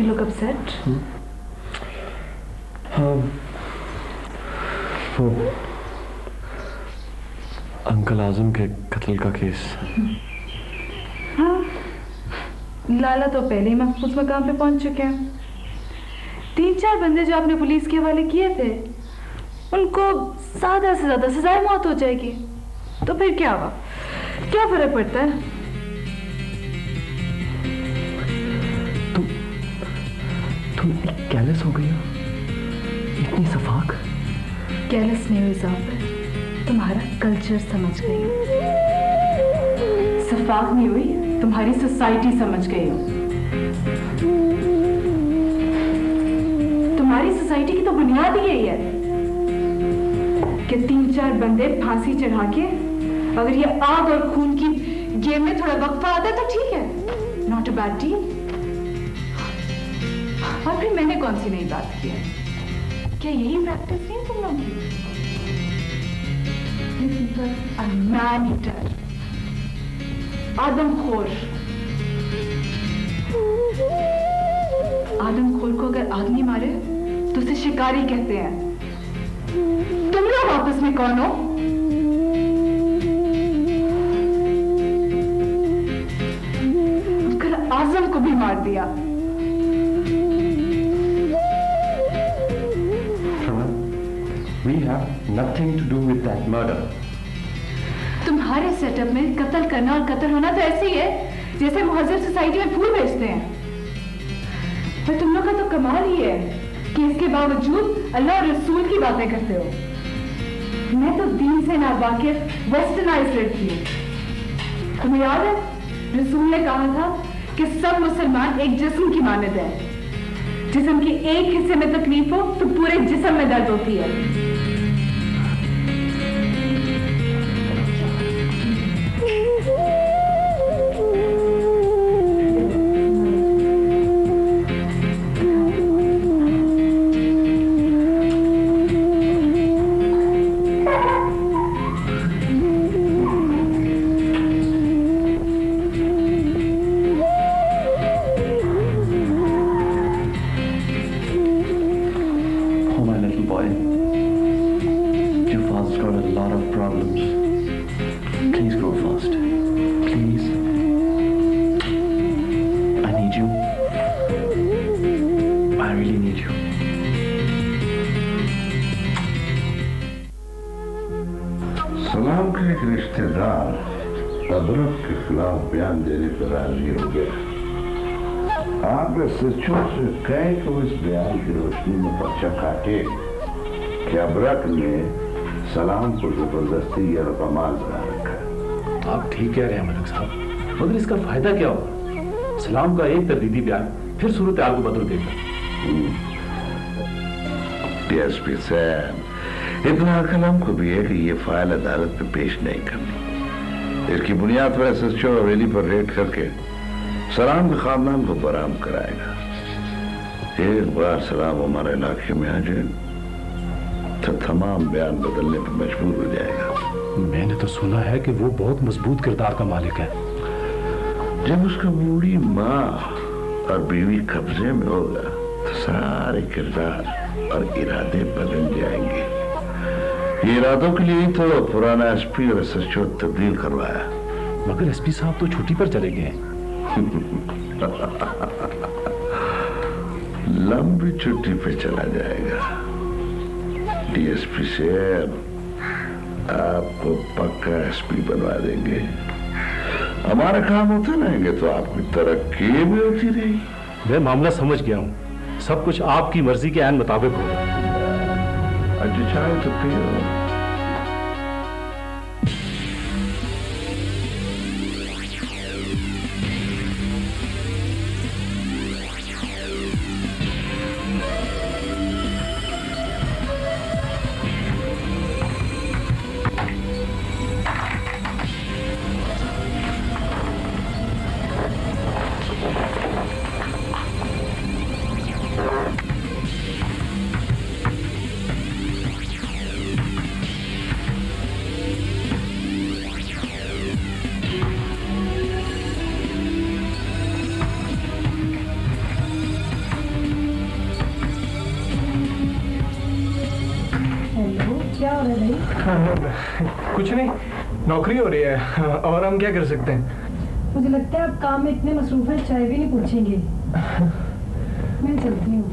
You look upset. वो uncle आजम के कत्ल का केस। हाँ, लाला तो पहले ही महफूज मकाम पे पहुंच चुके हैं। 3-4 बंदे जो आपने पुलिस के हवाले किए थे, उनको ज्यादा से ज्यादा सजाए मौत हो जाएगी। तो फिर क्या हुआ? क्या फर्क पड़ता है? तुम कैलेस हो गई हो, इतनी सफाक। कैलेस नहीं हुई साहब, तुम्हारा कल्चर समझ गई हूँ। सफाक नहीं हुई, तुम्हारी सोसाइटी समझ गई हूँ। तुम्हारी सोसाइटी की तो बुनियाद ही यही है कि 3-4 बंदे फांसी चढ़ा के, अगर ये आग और खून की गेम में थोड़ा वक्फा आता है तो ठीक है, नॉट अ बैड डील। और फिर मैंने कौन सी नई बात की है? क्या यही प्रैक्टिस नहीं तुम लोगों की? Man eater, आदमखोर। आदमखोर को अगर आदमी मारे तो उसे शिकारी कहते हैं। तुम लोग आपस में कौन हो? उसका आजम को भी मार दिया। We have nothing to do with that murder. तुम्हारे सेटअप में कत्ल करना और कत्ल होना तो ऐसे ही है जैसे मुहज्जब सोसाइटी में फूल बेचते हैं। पर तुम लोग का तो कमाल ही है कि इसके बावजूद अल्लाह और रसूल की बातें करते हो। मैं तो दीन से नावाकिफ वेस्टर्नाइज्ड लड़की हूँ। तुम्हें याद है रसूल ने कहा था कि सब मुसलमान एक जिस्म की मानद है। जिस्म के एक हिस्से में तकलीफ हो तो पूरे जिस्म में दर्द होती है। सलाम का एक रिश्तेदार अदरक के खिलाफ बयान देने पर राजी हो गया। आपने सचों से कहे तो इस बयान की रोशनी में पर्चा काटे कि अदरक ने सलाम को जबरदस्ती या कमाल बना रखा है। आप ठीक कह रहे हैं मलिक साहब, मगर इसका फायदा क्या होगा? सलाम का एक तरदीदी बयान फिर सूरत हाल को बदल देगा। डीएसपी साहब, इतना अकल हमको भी है कि ये फाइल अदालत में पेश नहीं करनी। इसकी बुनियाद पर एसएचओ हवेली पर रेड करके सलाम के खानदान को बरामद कराएगा। एक बार सलाम हमारे इलाके में आ जाए तो तमाम बयान बदलने पर मजबूर हो जाएगा। मैंने तो सुना है कि वो बहुत मजबूत किरदार का मालिक है। जब उसका मूडी माँ और बीवी कब्जे में होगा तो सारे किरदार और इरादे बदल जाएंगे। ये इरादों के लिए तो पुराना एसपी और एसएचओ तब्दील करवाया। मगर एसपी साहब तो छुट्टी पर चले गए। लंबी छुट्टी पे चला जाएगा। डीएसपी से आपको पक्का एसपी बनवा देंगे। हमारा काम होते रहेंगे तो आपकी तरक्की भी होती रहेगी। मैं मामला समझ गया हूँ, सब कुछ आपकी मर्जी के ऐन मुताबिक होगा। अच्छा चाहे तो पियो। कुछ नहीं, नौकरी हो रही है और हम क्या कर सकते हैं। मुझे लगता है आप काम में इतने मसरूफ हैं, चाय भी नहीं पूछेंगे। मैं चलती हूँ।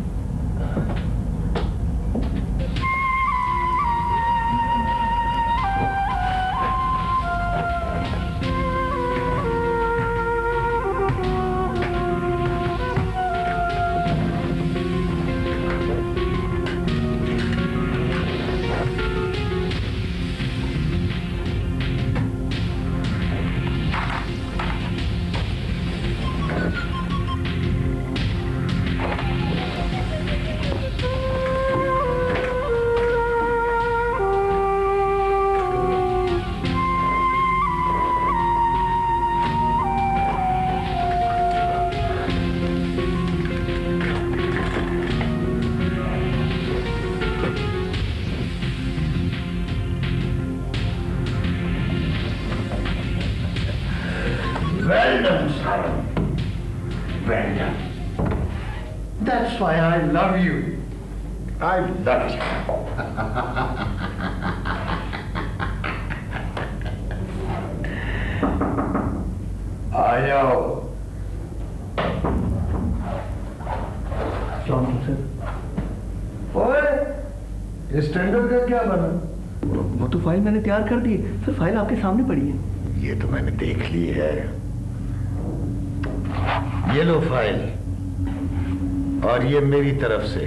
Well done, Saran. Well done. That's why I love you. I love you. आ जाओ। ओए, इस टेंडर का क्या बना? वो तो फाइल मैंने तैयार कर दी, फिर फाइल आपके सामने पड़ी है। ये तो मैंने देख ली है। ये लो फाइल, और ये मेरी तरफ से।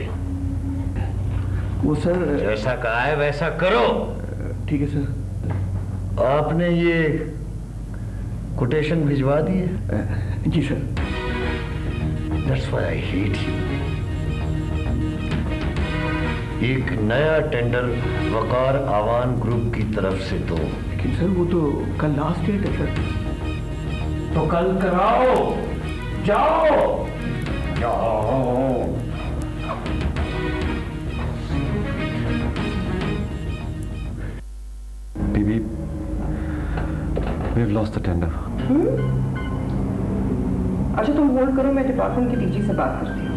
वो सर जैसा कहा है वैसा करो। ठीक है सर। आपने ये कोटेशन भिजवा दी है? जी sir. That's why I hate you. एक नया टेंडर वकार आवान ग्रुप की तरफ से दो। लेकिन सर वो तो कल लास्ट डेट है सर। तो कल कराओ। जाओ जाओ। बीबी, we've lost the tender. अच्छा तुम होल्ड करो, मैं डिपार्टमेंट की डीजी से बात करती हूँ।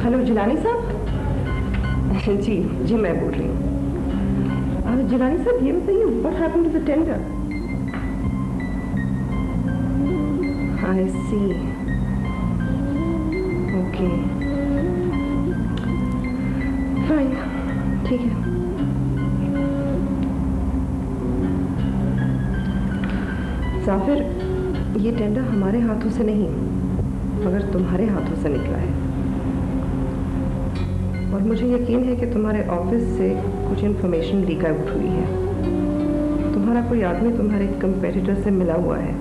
हेलो जिलानी साहब। जी मैं बोल रही हूँ। जिलानी साहब ये बताइए, what happened to the tender? I see. Okay. Fine. ठीक है। जाफिर, ये टेंडर हमारे हाथों से नहीं मगर तुम्हारे हाथों से निकला है, और मुझे यकीन है कि तुम्हारे ऑफिस से कुछ इन्फॉर्मेशन लीक आउट हुई है। तुम्हारा कोई आदमी तुम्हारे कंपेटिटर से मिला हुआ है।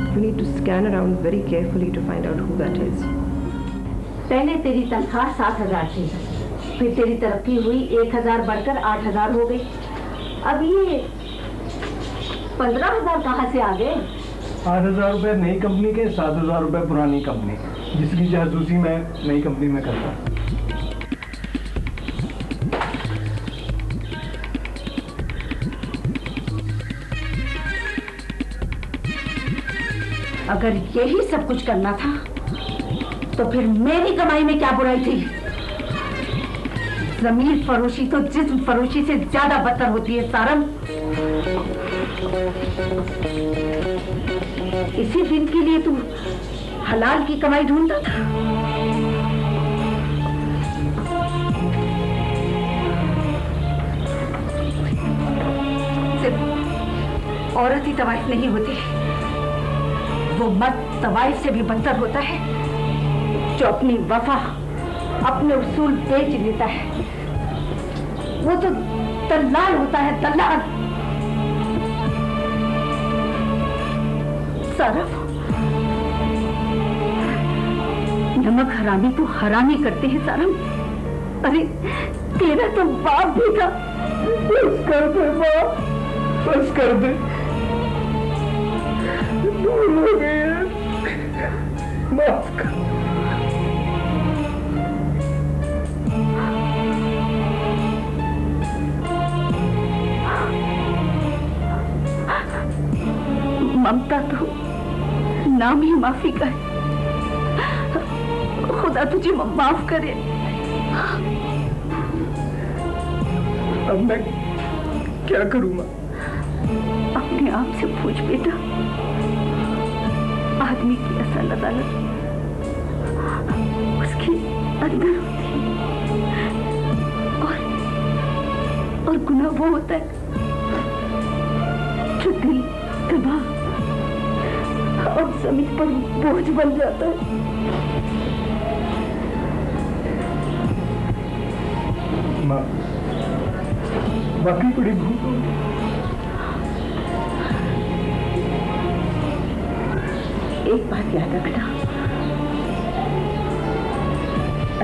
You need to scan around very carefully to find out who that is. पहले तेरी तनख्वाह 7,000 थी, फिर तेरी तरक्की हुई, 1,000 बढ़कर 8,000 हो गई। अब ये 15,000 कहाँ से आ गए? 8,000 रुपए नई कंपनी के, 7,000 रुपए पुरानी कंपनी के, जिसकी जासूसी मैं नई कंपनी में करता। अगर यही सब कुछ करना था तो फिर मेरी कमाई में क्या बुराई थी? जमीन फरोशी तो जिस्म फरोशी से ज्यादा बदतर होती है सारंग। इसी दिन के लिए तू हलाल की कमाई ढूंढता था। सिर्फ औरत ही तवाइफ नहीं होती, वो मर्द तवाइफ से भी बदतर होता है जो अपनी वफा, अपने उसूल बेच लेता है। वो तो दल्लाल होता है, दल्लाल। सरफ, नमक हरामी तो हरामी करते हैं सारंग। अरे तेरा तो बाप भी था। बस कर दे बाप, बस कर दे। भूल हो गई है, माफ कर। नाम ही माफी का है। खुदा तुझे माफ करे। अब मैं क्या करूं मां? अपने आप से पूछ बेटा, आदमी की असल अदालत उसके अंदर होती है, और गुनाह वो होता है जो दिल, दिमाग और जमीन पर बोझ बन जाता है। मां, वाकई बड़ी भूल हो गई। एक बात याद रखना,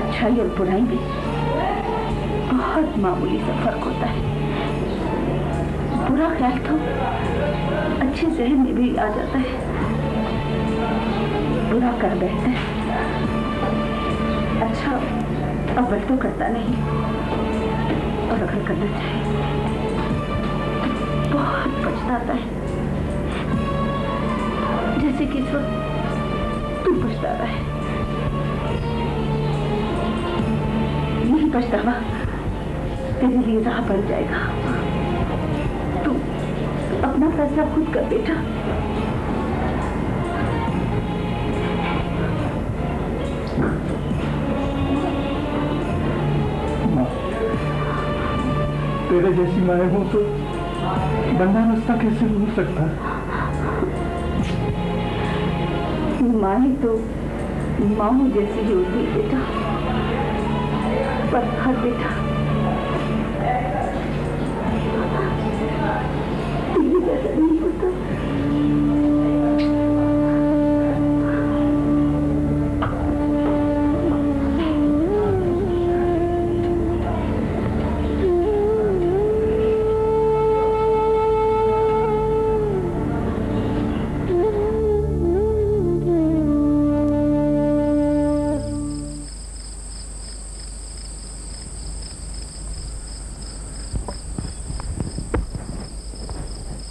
अच्छाई और बुराई में बहुत मामूली सा फर्क होता है। बुरा ख्याल तो अच्छे जहन में भी आ जाता है, बुरा कर बैठता है, अच्छा अव्वल तो करता नहीं, और अगर करना चाहे तो बहुत पछताता है, जैसे कि इस वक्त तू पछता रहा है। यही पछतावा तेरे लिए राह बन जाएगा। तू अपना फैसला खुद कर बेटा। मां, तेरे जैसी माए हो तो बंदा रास्ता कैसे भूल सकता है? माए तो माँ जैसी ही होती है बेटा, पर हर बेटा ये जैसा नहीं होता।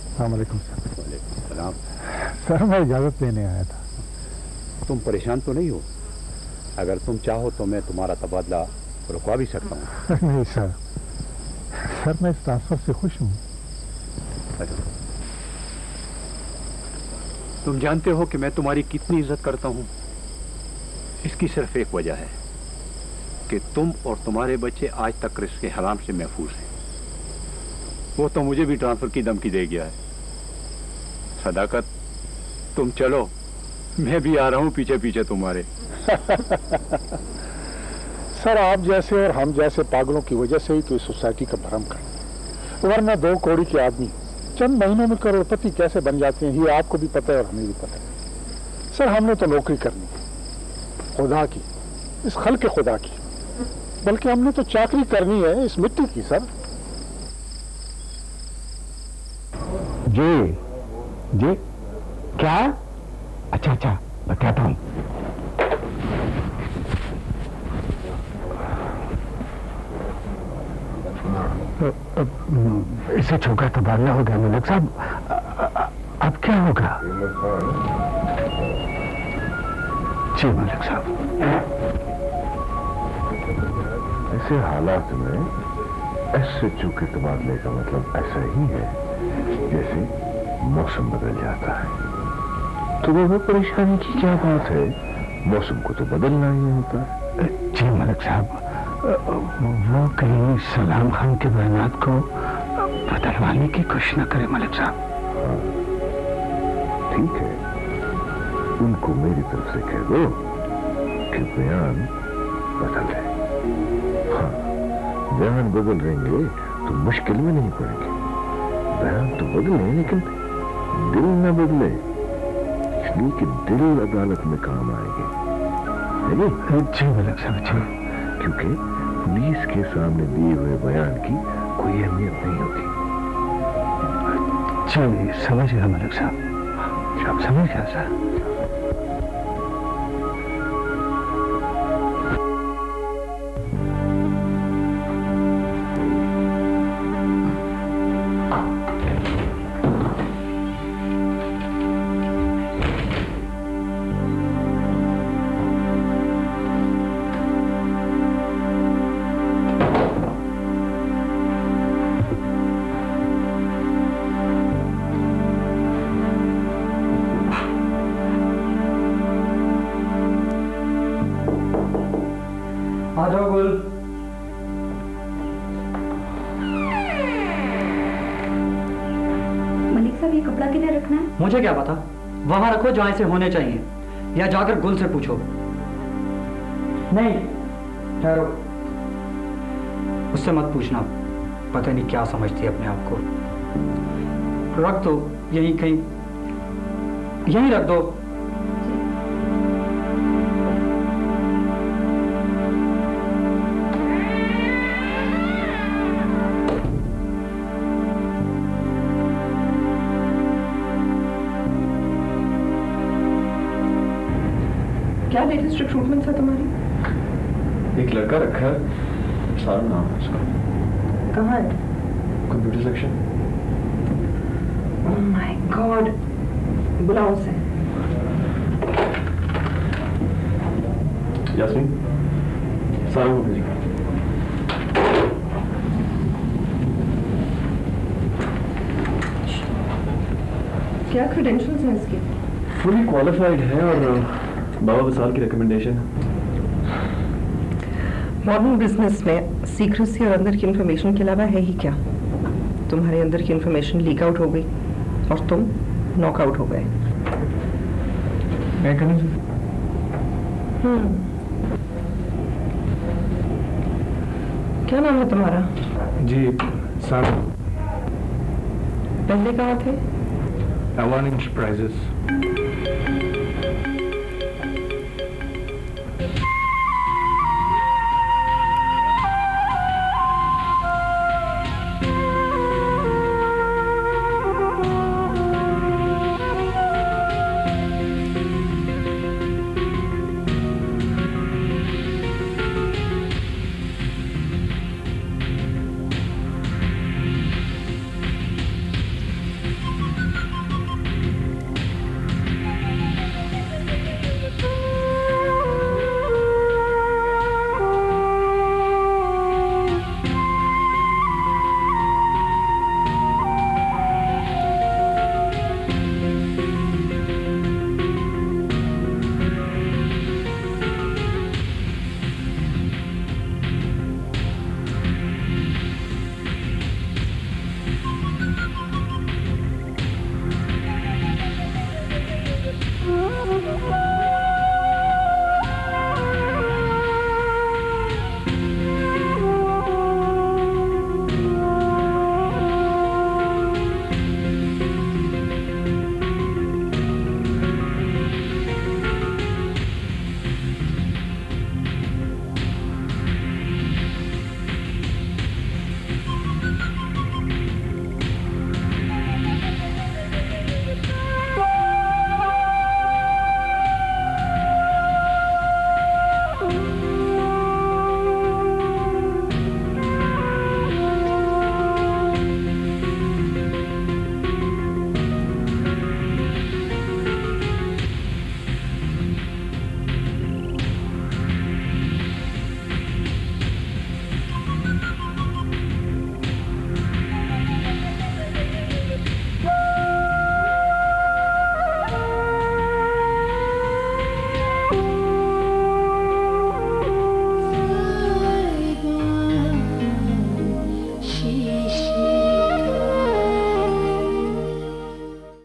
अस्सलामुअलैकुम सर। सर मैं इजाज़त लेने आया था। तुम परेशान तो नहीं हो? अगर तुम चाहो तो मैं तुम्हारा तबादला रुकवा भी सकता हूँ। नहीं सर, सर मैं इस ट्रांसफर से खुश हूँ। तुम जानते हो कि मैं तुम्हारी कितनी इज्जत करता हूँ। इसकी सिर्फ एक वजह है कि तुम और तुम्हारे बच्चे आज तक रिस्क हराम से महफूज हैं। वो तो मुझे भी ट्रांसफर की धमकी दे गया है। सदाकत, तुम चलो, मैं भी आ रहा हूं पीछे पीछे तुम्हारे। सर आप जैसे और हम जैसे पागलों की वजह से ही तो इस सोसाइटी का भरम कर, वरना 2 कौड़ी के आदमी चंद महीनों में करोड़पति कैसे बन जाते हैं ये आपको भी पता है और हमें भी पता है। सर हमने तो नौकरी करनी खुदा की, इस खल के खुदा की, बल्कि हमने तो चाकरी करनी है इस मिट्टी की। सर जी जी क्या? अच्छा अच्छा बताता हूँ। इसे छोका तबादला हो गया मलिक साहब, अब क्या होगा? जी मलिक साहब। ऐसे हालात में एसएचओ के तबादले का मतलब ऐसा ही है जैसे मौसम बदल जाता है। तो वो परेशानी की क्या बात है? मौसम को तो बदलना ही होता है। जी मलिक साहब, वो कहीं सलाम खान के बयानात को बदलवाने की कोशिश न करे मलिक साहब। हाँ, ठीक है, उनको मेरी तरफ से कह दो कि बयान बदल रहे। हाँ, बयान बदल रहेंगे तो मुश्किल में नहीं पड़ेंगे। बयान तो बदले लेकिन दिल न बदले, इसलिए कि दिल अदालत में काम आएंगे। जी मलिक साहब जी। क्योंकि पुलिस के सामने दिए हुए बयान की कोई अहमियत नहीं होती। जी समझ गया मलिक साहब, समझ गया सर। आ जाओ गुल। मलिक साहब, ये कपड़ा किधर रखना है? मुझे क्या पता, वहां रखो जहां से होने चाहिए, या जाकर गुल से पूछो। नहीं, ठहरो। उससे मत पूछना, पता नहीं क्या समझती है अपने आप को। रख दो यहीं कहीं, यहीं रख दो। क्या लेटेस्ट रिक्रूटमेंट है तुम्हारी? एक लड़का रखा है, सारा नाम है उसका। कहाँ है? Computer section. Oh my God, बुलाओ उसे। यास्मीन, सारा को भेजिए। क्या क्रेडेंशियल्स हैं इसके? फुली क्वालिफाइड है और बाबा विशाल की रिकमेंडेशन। मॉडर्न बिजनेस में सीक्रेसी और अंदर की इंफॉर्मेशन के अलावा है ही क्या? तुम्हारे अंदर की इंफॉर्मेशन लीक आउट हो गई और तुम नॉकआउट हो गए। मैं कहूँ क्या नाम है तुम्हारा? जी सारा। पहले कहाँ थे? अवान इंटरप्राइजेस।